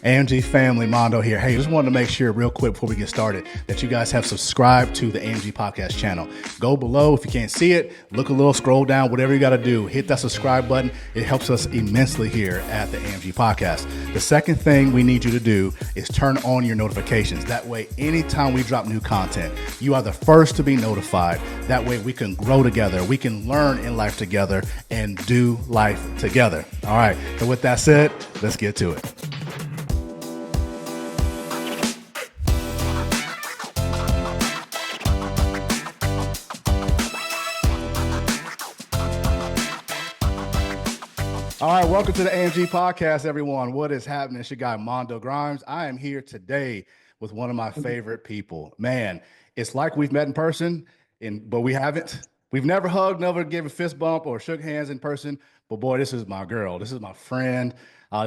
AMG family, Mondo here. Hey, just wanted to make sure real quick before we get started that you guys have subscribed to the AMG podcast channel. Go below if you can't see it, look a little, scroll down, whatever you got to do. Hit that subscribe button. It helps us immensely here at the AMG podcast. The second thing we need you to do is turn on your notifications. That way, anytime we drop new content, you are the first to be notified. That way we can grow together. We can learn in life together and do life together. All right. So with that said, let's get to it. All right, welcome to the AMG podcast, everyone. What is happening? It's your guy, Mondo Grimes. I am here today with one of my favorite people. Man, it's like we've met in person, but we haven't. We've never hugged, never given a fist bump or shook hands in person. But boy, this is my girl. This is my friend,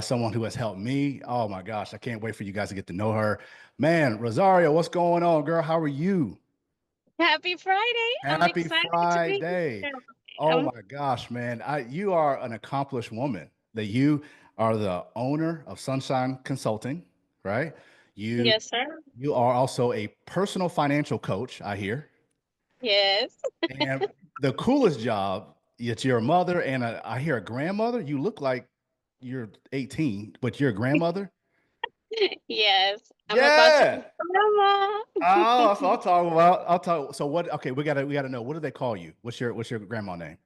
someone who has helped me. Oh my gosh, I can't wait for you guys to get to know her. Man, Rosario, what's going on, girl? How are you? Happy Friday. I'm Happy excited to be Friday. here. Oh my gosh, man. You are an accomplished woman. That you are the owner of Sunshine Consulting, right? You Yes, sir. you are also a personal financial coach, I hear. Yes. And the coolest job, it's your mother and I hear a grandmother. You look like you're 18, but you're a grandmother? Yes. I'm about to be Yeah. grandma. Oh, that's what I'll talk about. I'll talk. So what, okay, we gotta know. What do they call you? What's your grandma name?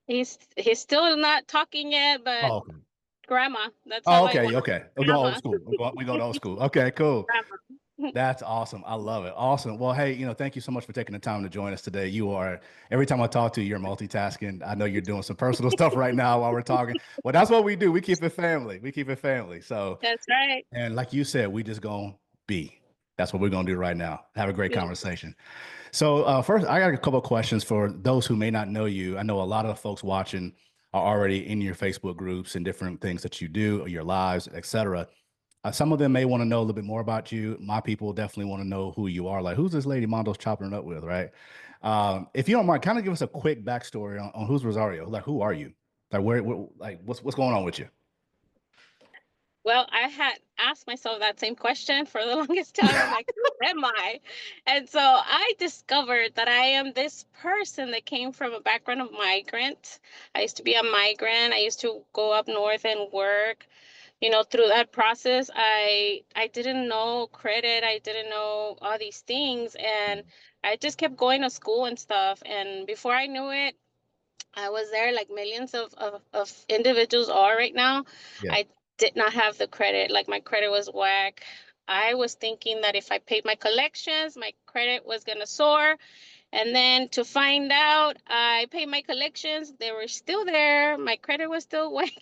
He's still not talking yet, but Oh, okay. grandma. That's Oh, all I okay, want. okay. We're going old Grandma. school. We go to old school. Okay, cool. Grandma. That's awesome. I love it. Awesome. Well, hey, thank you so much for taking the time to join us today. Every time I talk to you, you're multitasking. I know you're doing some personal stuff right now while we're talking. Well, that's what we do. We keep it family. We keep it family. So, That's right. and like you said, we just gonna be. That's what we're gonna do right now. Have a great Yeah. conversation. So, first, I got a couple of questions for those who may not know you. I know a lot of the folks watching are already in your Facebook groups and different things that you do, or your lives, etc. Some of them may want to know a little bit more about you. My people definitely want to know who you are. Like, who's this lady Mondo's chopping it up with, right? If you don't mind, kind of give us a quick backstory on who's Rosario. Like, who are you? Like, like, what's going on with you? Well, I had asked myself that same question for the longest time. I'm like, who am I? And so I discovered that I am this person that came from a background of migrant. I used to be a migrant. I used to go up north and work. Through that process, I didn't know credit. I didn't know all these things, and I just kept going to school and stuff. And before I knew it, I was there like millions of individuals are right now. Yeah, I did not have the credit. Like my credit was whack. I was thinking that if I paid my collections, my credit was gonna soar. And then to find out, I paid my collections. They were still there. My credit was still whack.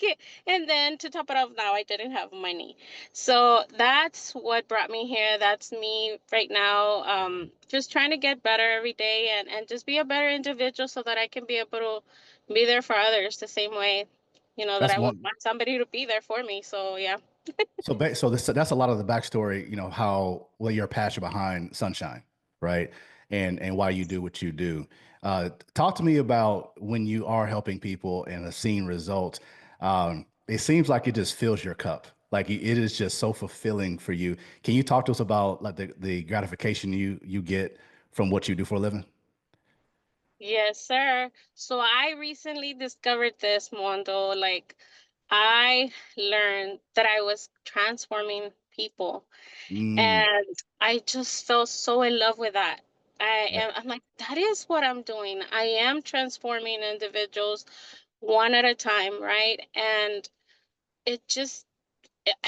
And then to top it off, now I didn't have money. So that's what brought me here. That's me right now. Just trying to get better every day and just be a better individual so that I can be able to be there for others the same way, that that's I would one. want somebody to be there for me. So yeah. So that's a lot of the backstory. How your passion behind Sunshine, right? And why you do what you do. Talk to me about when you are helping people and seeing results. It seems like it just fills your cup. Like it is just so fulfilling for you. Can you talk to us about like the gratification you get from what you do for a living? Yes, sir. So I recently discovered this, Mondo. Like, I learned that I was transforming people, Mm, and I just fell so in love with that. yeah, I'm like, that is what I'm doing. I am transforming individuals one at a time, right? And it just,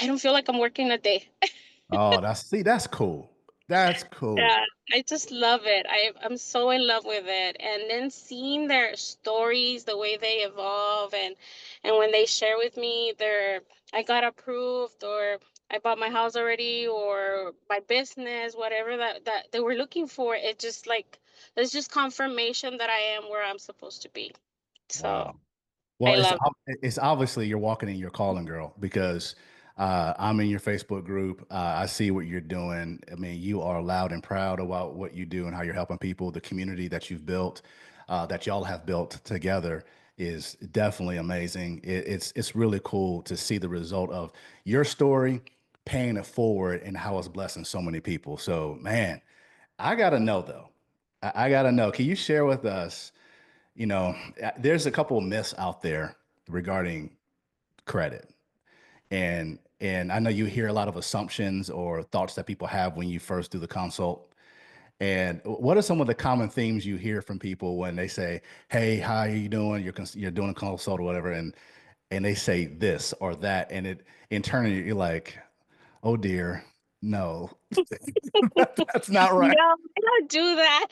I don't feel like I'm working a day. oh, that's cool. That's cool. Yeah, I just love it. I'm so in love with it. And then seeing their stories, the way they evolve and when they share with me their I got approved or I bought my house already or my business, whatever that they were looking for, it just like it's just confirmation that I am where I'm supposed to be. So Wow. Well, I love it's obviously you're walking in your calling, girl, because I'm in your Facebook group. I see what you're doing. I mean, you are loud and proud about what you do and how you're helping people. The community that you've built, that y'all have built together, is definitely amazing. It's really cool to see the result of your story paying it forward and how it's blessing so many people. So, man, I gotta know though. I gotta know. Can you share with us? There's a couple of myths out there regarding credit, and I know you hear a lot of assumptions or thoughts that people have when you first do the consult. And what are some of the common themes you hear from people when they say, "Hey, how are you doing? You're doing a consult or whatever," and they say this or that, and it internally you're like, "Oh dear, no, that's not right." No, I don't do that.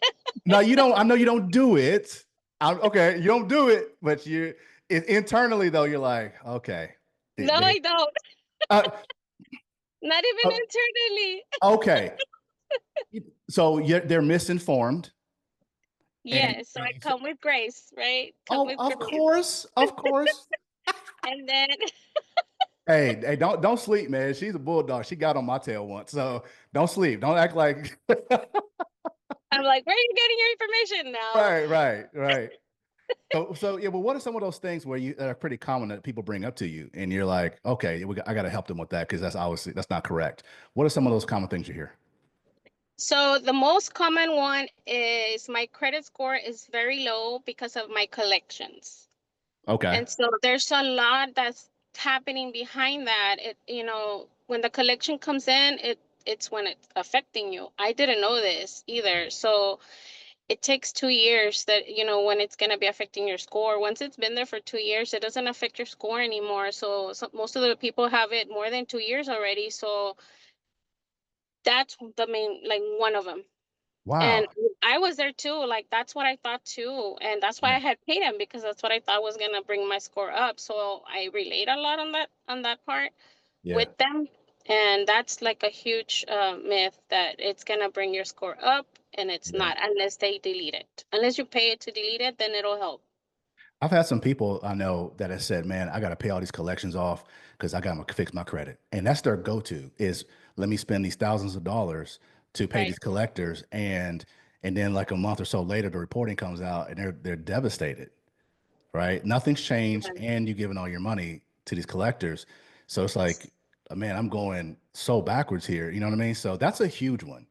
No, you don't. I know you don't do it. Okay, you don't do it, but internally though, you're like, okay, No, I don't. uh, Not even uh, internally. okay. So they're misinformed, and Yes, so I come with grace, right? Come oh, with of grace. course, of course. And then Hey, don't sleep, man. She's a bulldog. She got on my tail once, so don't sleep. Don't act like I'm like, where are you getting your information now? right. So yeah, but what are some of those things where that are pretty common that people bring up to you, and you're like, okay, I got to help them with that because that's not correct. What are some of those common things you hear? So the most common one is my credit score is very low because of my collections. Okay. And so there's a lot that's happening behind that. When the collection comes in, it's when it's affecting you. I didn't know this either. So it takes 2 years that, when it's going to be affecting your score. Once it's been there for 2 years, it doesn't affect your score anymore. So most of the people have it more than 2 years already. So that's the main, like one of them. And Wow. I was there too. Like that's what I thought too. And that's why Yeah. I had paid him because that's what I thought was gonna bring my score up. So I relate a lot on that part Yeah. with them. And that's like a huge myth that it's gonna bring your score up, and it's Yeah. not unless they delete it. Unless you pay it to delete it, then it'll help. I've had some people I know that have said, "Man, I got to pay all these collections off because I got to fix my credit," and that's their go-to is let me spend these thousands of dollars to pay Right. these collectors, and then like a month or so later, the reporting comes out and they're devastated, right? Nothing's changed, Yeah, and you're giving all your money to these collectors, so it's like, man, I'm going so backwards here. You know what I mean? So that's a huge one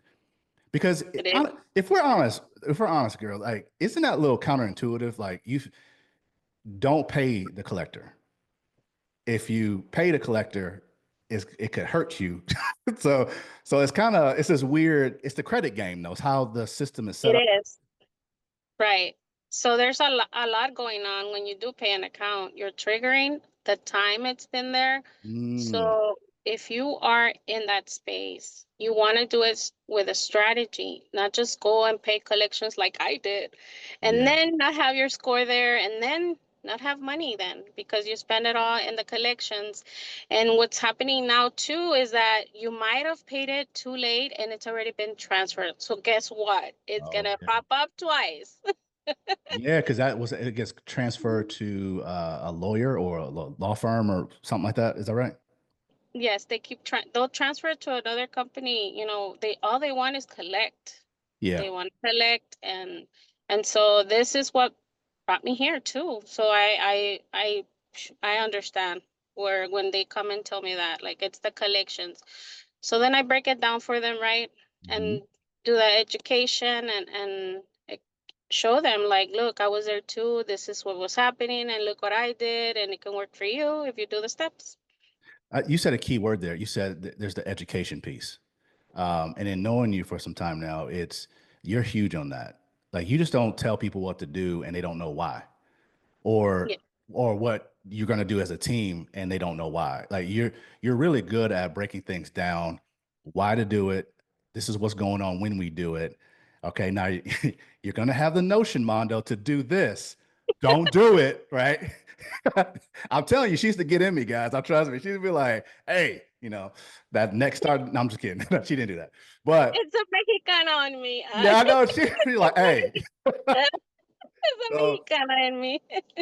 because it is. if we're honest, girl, like, isn't that a little counterintuitive? Like you don't pay the collector. If you pay the collector, it could hurt you. so it's this weird, it's the credit game though. It's how the system is It set up. is. Right. So there's a lot going on when you do pay an account. You're triggering the time it's been there. Mm, So if you are in that space, you want to do it with a strategy, not just go and pay collections like I did, and yeah. then not have your score there, and then not have money then because you spend it all in the collections. And what's happening now too is that you might have paid it too late and it's already been transferred. So guess what? It's Oh, gonna yeah. pop up twice. Yeah, because it gets transferred to a lawyer or a law firm or something like that. Is that right? Yes, they'll transfer it to another company. They all they want is collect. Yeah. They want to collect, and so this is what brought me here too. So I understand where when they come and tell me that like it's the collections. So then I break it down for them, right? Mhm. And do the education and show them like, look, I was there too. This is what was happening, and look what I did, and it can work for you if you do the steps. You said a key word there. You said there's the education piece. And in knowing you for some time now, you're huge on that. Like you just don't tell people what to do and they don't know why. Yeah. Or what you're going to do as a team and they don't know why. Like you're really good at breaking things down, why to do it. This is what's going on when we do it. Okay, now you're going to have the notion, Mondo, to do this. Don't do it, right? I'm telling you, she used to get in me, guys. I trust me. She'd be like, "Hey, that next start." No, I'm just kidding. She didn't do that, but It's a Mexicana on me. yeah, I know she'd be like, "Hey." It's a So Mexicana in me.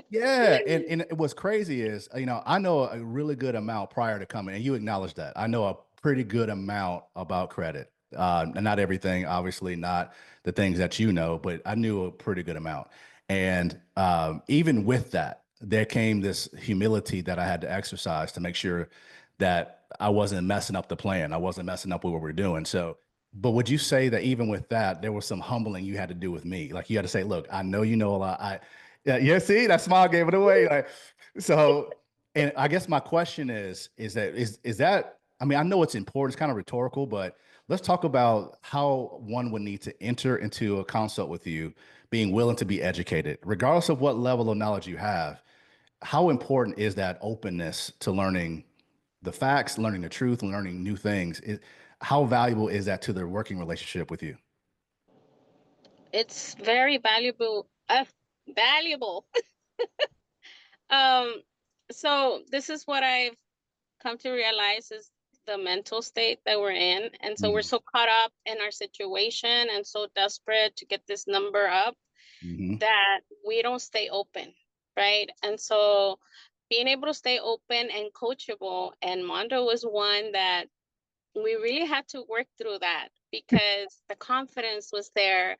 yeah, and what's crazy is, I know a really good amount prior to coming, and you acknowledge that. I know a pretty good amount about credit. And not everything, obviously, not the things that you know, but I knew a pretty good amount. And even with that, there came this humility that I had to exercise to make sure that I wasn't messing up the plan. I wasn't messing up what we were doing. So, but would you say that even with that, there was some humbling you had to do with me? Like you had to say, look, I know you know a lot. Yeah, see, that smile gave it away. Like, so, and I guess my question is that, I mean, I know it's important, it's kind of rhetorical, but let's talk about how one would need to enter into a consult with you, being willing to be educated, regardless of what level of knowledge you have. How important is that openness to learning the facts, learning the truth, and learning new things? How valuable is that to their working relationship with you? It's very valuable. Valuable. Um, so this is what I've come to realize is the mental state that we're in. And so we're Mm-hmm. so caught up in our situation and so desperate to get this number up Mm-hmm. that we don't stay open, right? And so being able to stay open and coachable, and Mondo was one that we really had to work through that because the confidence was there.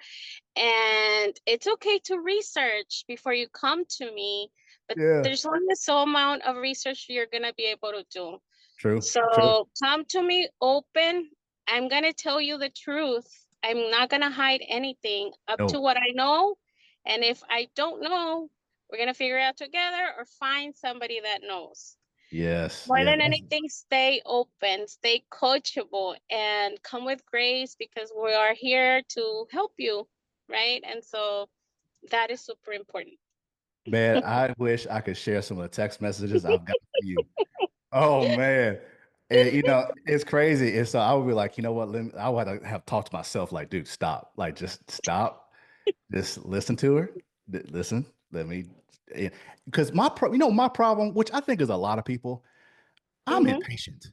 And it's okay to research before you come to me, but Yeah. there's only so amount of research you're going to be able to do. True. True. So come to me open. I'm going to tell you the truth. I'm not going to hide anything up to No. what I know. And if I don't know, we're going to figure it out together or find somebody that knows. Yes. More Yeah. than anything, stay open, stay coachable, and come with grace because we are here to help you, right? And so that is super important. Man, I wish I could share some of the text messages I've got for you. Oh man. And it's crazy. And so I would be like, you know what? I would have talked to myself like, dude, stop. Like, just stop. Just listen to her. Listen. Let me. Because my problem, which I think is a lot of people, I'm Hmm. impatient.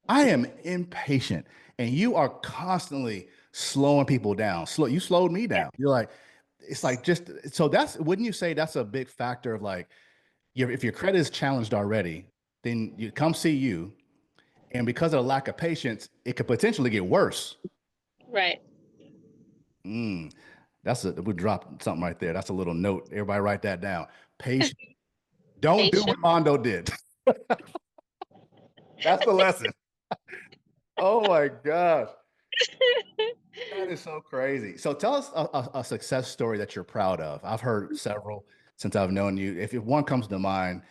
I am impatient, and you are constantly slowing people down. You slowed me Yeah, down. You're like, it's like just so wouldn't you say that's a big factor of like if your credit is challenged already, then you come see you, and because of the lack of patience, it could potentially get worse. right. Mm, we dropped something right there. That's a little note. Everybody write that down. Patience. Don't do Patient. what Mondo did. That's the lesson. Oh my gosh. That is so crazy. So tell us a success story that you're proud of. I've heard several since I've known you. If one comes to mind,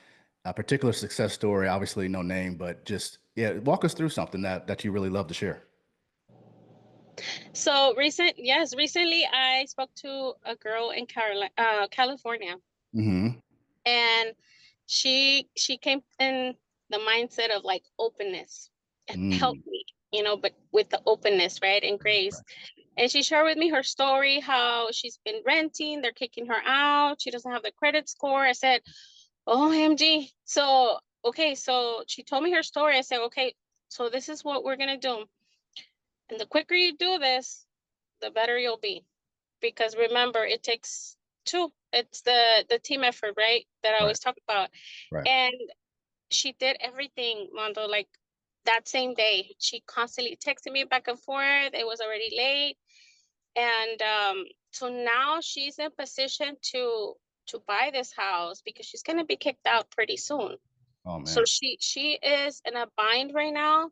a particular success story, obviously no name, but just yeah, walk us through something that you really love to share. So recently I spoke to a girl in California, Hmm. and she came in the mindset of like openness and help Mm, me, but with the openness, right, and grace. right. And she shared with me her story, how she's been renting, they're kicking her out, she doesn't have the credit score. I said, OMG. So okay, so she told me her story. I said, okay, so this is what we're gonna do, and the quicker you do this, the better you'll be, because remember, it takes two. It's the team effort, right, that I Right. always talk about. Right. And she did everything, Mondo, like that same day. She constantly texted me back and forth. It was already late. And so now she's in position to buy this house because she's gonna be kicked out pretty soon. Oh So man. she is in a bind right now.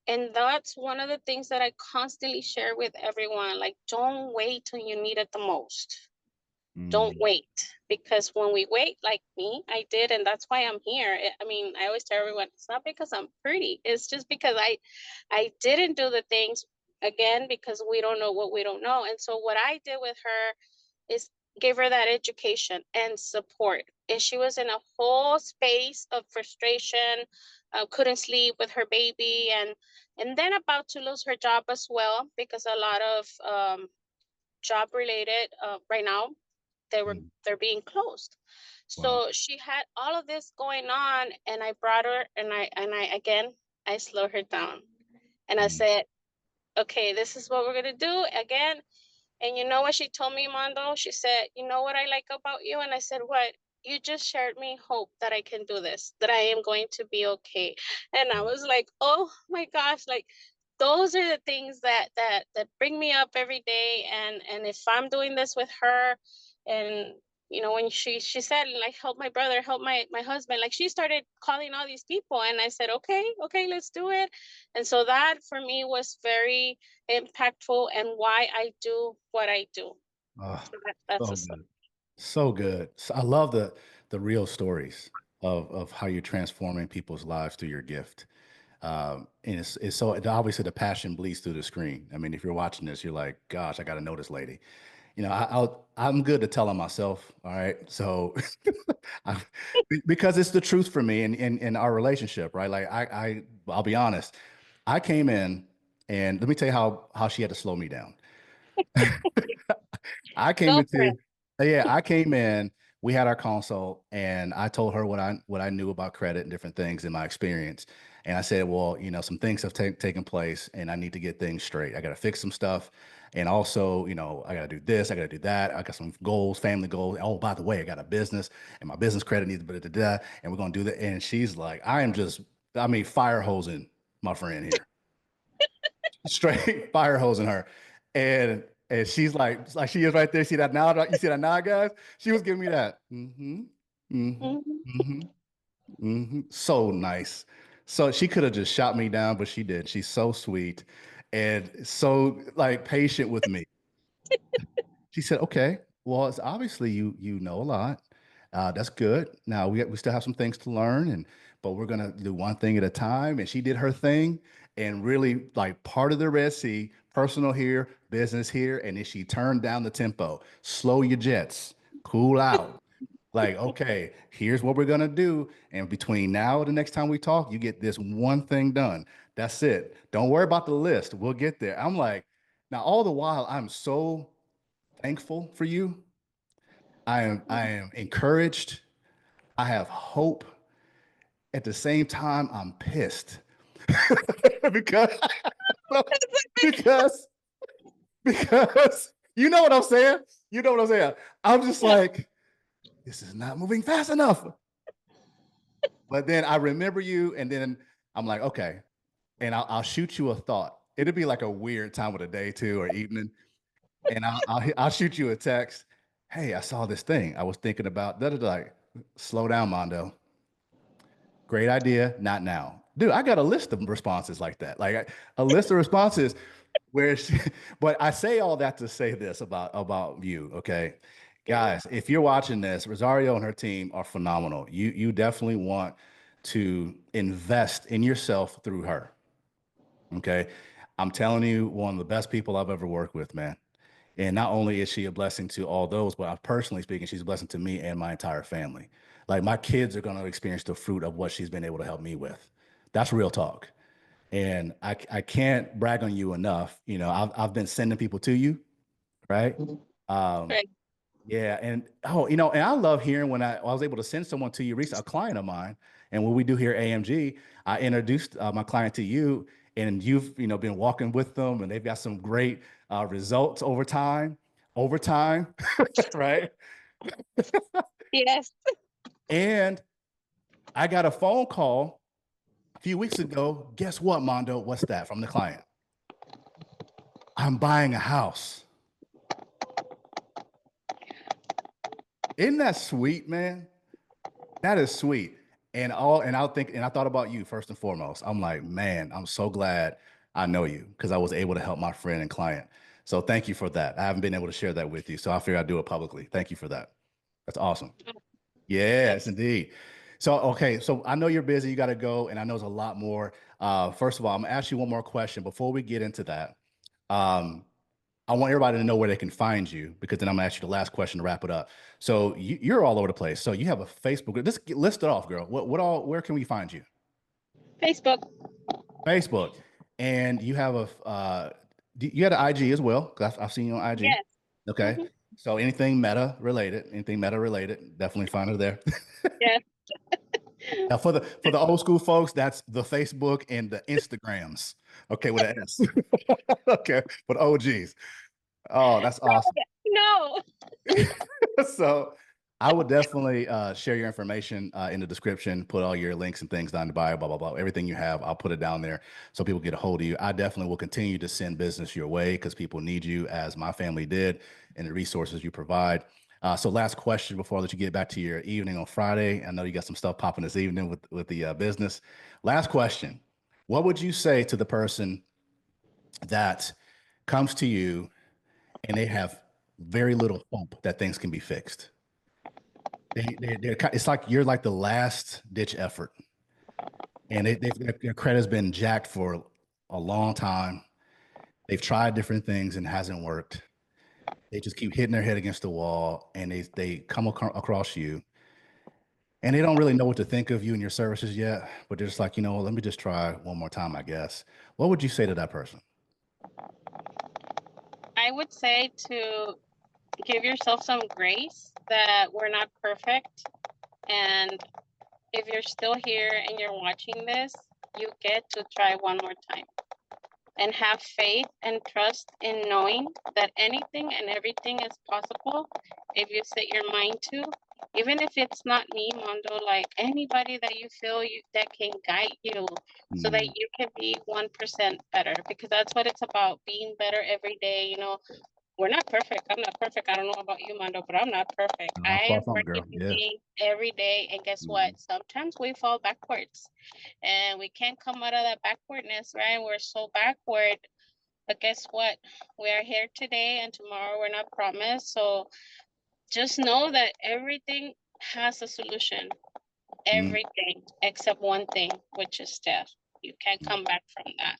And that's one of the things that I constantly share with everyone. Like, don't wait till you need it the most. Don't Mm, wait, because when we wait, like me, I did, and that's why I'm here. I mean, I always tell everyone it's not because I'm pretty, it's just because I didn't do the things, again, because we don't know what we don't know. And so what I did with her is give her that education and support. And she was in a whole space of frustration, couldn't sleep with her baby, and then about to lose her job as well, because a lot of job related, right now mm, they're being closed. wow. So she had all of this going on, and I brought her, and I again, I slowed her down, and I Mm, said, okay, this is what we're gonna do again. And you know what she told me, Mondo? She said, you know what I like about you? And I said, what? You just shared me hope that I can do this, that I am going to be okay. And I was like, oh my gosh, like those are the things that bring me up every day. And if I'm doing this with her, and when she said, like, help my brother, help my husband, like, she started calling all these people, and I said, okay, let's do it. And so that for me was very impactful, and why I do what I do. Oh, So that's so a story. good. So good. So I love the real stories of how you're transforming people's lives through your gift. And it's so obviously the passion bleeds through the screen. I mean, if you're watching this, you're like, gosh, I got to know this lady. I'm good to tell on myself. All right. So I, because it's the truth for me in our relationship, right? Like I'll be honest. I came in and let me tell you how she had to slow me down. I came Go for into, it. yeah, I came in. We had our consult, and I told her what I knew about credit and different things in my experience. And I said, well, some things have taken place, and I need to get things straight. I got to fix some stuff, and also, I got to do this, I got to do that. I got some goals, family goals. Oh, by the way, I got a business, and my business credit needs to be and we're gonna do that. And she's like, I mean, fire hosing my friend here, straight fire hosing her. And she's like she is right there. See that now? You see that now, guys? She was giving me that. Mm-hmm. Mm-hmm. Mhm. Mm-hmm. Mm-hmm. So nice. So she could have just shot me down, but she did. She's so sweet and so like patient with me. She said, "Okay, well, it's obviously you know a lot. That's good. Now we still have some things to learn, but we're gonna do one thing at a time." And she did her thing, and really like part of the Red Sea, personal here, business here, and then she turned down the tempo. Slow your jets, cool out. Like, okay, here's what we're gonna do, and between now and the next time we talk, you get this one thing done. That's it. Don't worry about the list. We'll get there. I'm like, now all the while, I'm so thankful for you. I am encouraged. I have hope. At the same time, I'm pissed because because because you know what I'm saying. You know what I'm saying. I'm just Yeah. like, this is not moving fast enough. But then I remember you, and then I'm like, okay, and I'll shoot you a thought. It'll be like a weird time of the day too, or evening, and I'll shoot you a text. Hey, I saw this thing. I was thinking about that. Like, slow down, Mondo. Great idea, not now. Dude, I got a list of responses like that. Like a list of responses where she, but I say all that to say this about you, okay? Mhm. Guys, if you're watching this, Rosario and her team are phenomenal. You definitely want to invest in yourself through her. Okay. I'm telling you, one of the best people I've ever worked with, man. And not only is she a blessing to all those, but personally speaking, she's a blessing to me and my entire family. Like my kids are going to experience the fruit of what she's been able to help me with. That's real talk. And I can't brag on you enough. I've been sending people to you, right? Um, Right. yeah, and and I love hearing when I was able to send someone to you recently, a client of mine, and what we do here at AMG, I introduced my client to you, and you've been walking with them, and they've got some great results over time, right? Yes. And I got a phone call a few weeks ago. Guess what, Mondo? What's that from the client? I'm buying a house. Isn't that sweet, man? That is sweet. And I thought about you first and foremost. I'm like, man, I'm so glad I know you because I was able to help my friend and client. So thank you for that. I haven't been able to share that with you. So I figured I'd do it publicly. Thank you for that. That's awesome. Yes, That's indeed. So, okay. So I know you're busy. You got to go. And I know there's a lot more. First of all, I'm going to ask you one more question before we get into that. Um, I want everybody to know where they can find you because then I'm gonna ask you the last question to wrap it up. So you're all over the place. So you have a Facebook group. Just list it off, girl. What all? Where can we find you? Facebook. Facebook, and you have you had an IG as well. 'Cause I've seen you on IG. Yes. Okay. Hmm. So anything meta related, definitely find her there. Yes. Now for the old school folks, that's the Facebook and the Instagrams. Okay, with an S. Okay, for the OGs. Oh, that's awesome. No. So I would definitely share your information in the description, put all your links and things down the bio, blah, blah, blah. Everything you have, I'll put it down there so people get a hold of you. I definitely will continue to send business your way because people need you as my family did and the resources you provide. So last question before I let you get back to your evening on Friday. I know you got some stuff popping this evening with the business. Last question. What would you say to the person that comes to you and they have very little hope that things can be fixed? It's like you're like the last ditch effort, and their credit's been jacked for a long time. They've tried different things and hasn't worked. They just keep hitting their head against the wall, and they come across you, and they don't really know what to think of you and your services yet. But they're just like, let me just try one more time, I guess. What would you say to that person? I would say to give yourself some grace that we're not perfect. And if you're still here and you're watching this, you get to try one more time. And have faith and trust in knowing that anything and everything is possible if you set your mind to. Even if it's not me, Mondo, like anybody that you feel that can guide you so that you can be 1% better, because that's what it's about, being better every day. We're not perfect. I'm not perfect. I don't know about you, Mondo, but I'm not perfect. No, I far am from it, working girl. on Yeah. things every day. And guess what? Sometimes we fall backwards and we can't come out of that backwardness, right? We're so backward. But guess what? We are here today and tomorrow we're not promised. So just know that everything has a solution. Everything except one thing, which is death. You can't come back from that,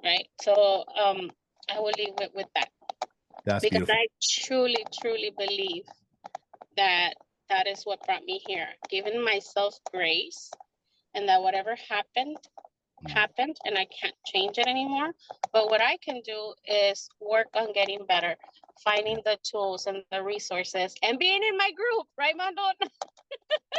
right? So I will leave it with that, That's because beautiful. I truly, truly believe that that is what brought me here, giving myself grace, and that whatever happened and I can't change it anymore. But what I can do is work on getting better, finding the tools and the resources, and being in my group, right, Mondo?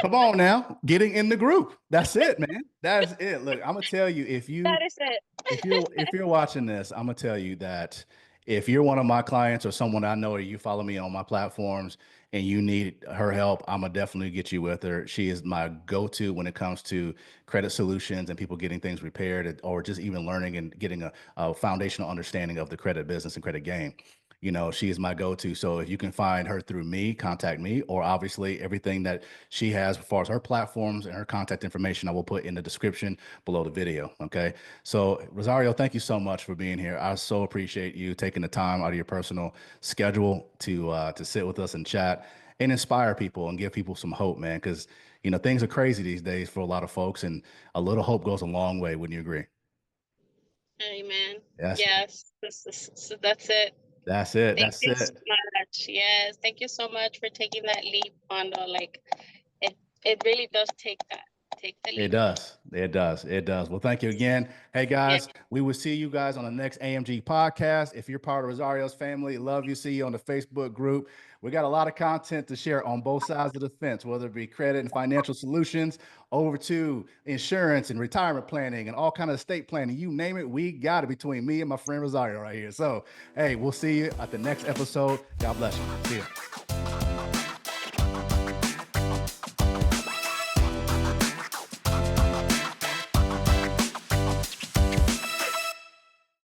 Come on now, getting in the group. That's it, man. That's it. Look, I'm gonna tell you, That is it. if you're watching this, I'm gonna tell you that if you're one of my clients or someone I know or you follow me on my platforms and you need her help, I'm gonna definitely get you with her. She is my go-to when it comes to credit solutions and people getting things repaired or just even learning and getting a foundational understanding of the credit business and credit game. She is my go-to. So if you can find her through me, contact me, or obviously everything that she has as far as her platforms and her contact information, I will put in the description below the video. Okay. So Rosario, thank you so much for being here. I so appreciate you taking the time out of your personal schedule to sit with us and chat and inspire people and give people some hope, man. Because things are crazy these days for a lot of folks, and a little hope goes a long way. Wouldn't you agree? Amen. Yes, Yes, that's it. that's it. Thank That's you so it. much. Yes, thank you so much for taking that leap, Mondo. Like it really does take that. Take the It leap. does. It does. It does. Well, thank you again. Hey, Yeah. guys, we will see you guys on the next AMG podcast. If you're part of Rosario's family, love you. See you on the Facebook group. We got a lot of content to share on both sides of the fence, whether it be credit and financial solutions, over to insurance and retirement planning and all kind of estate planning. You name it, we got it between me and my friend Rosario right here. So, hey, we'll see you at the next episode. God bless you. See you.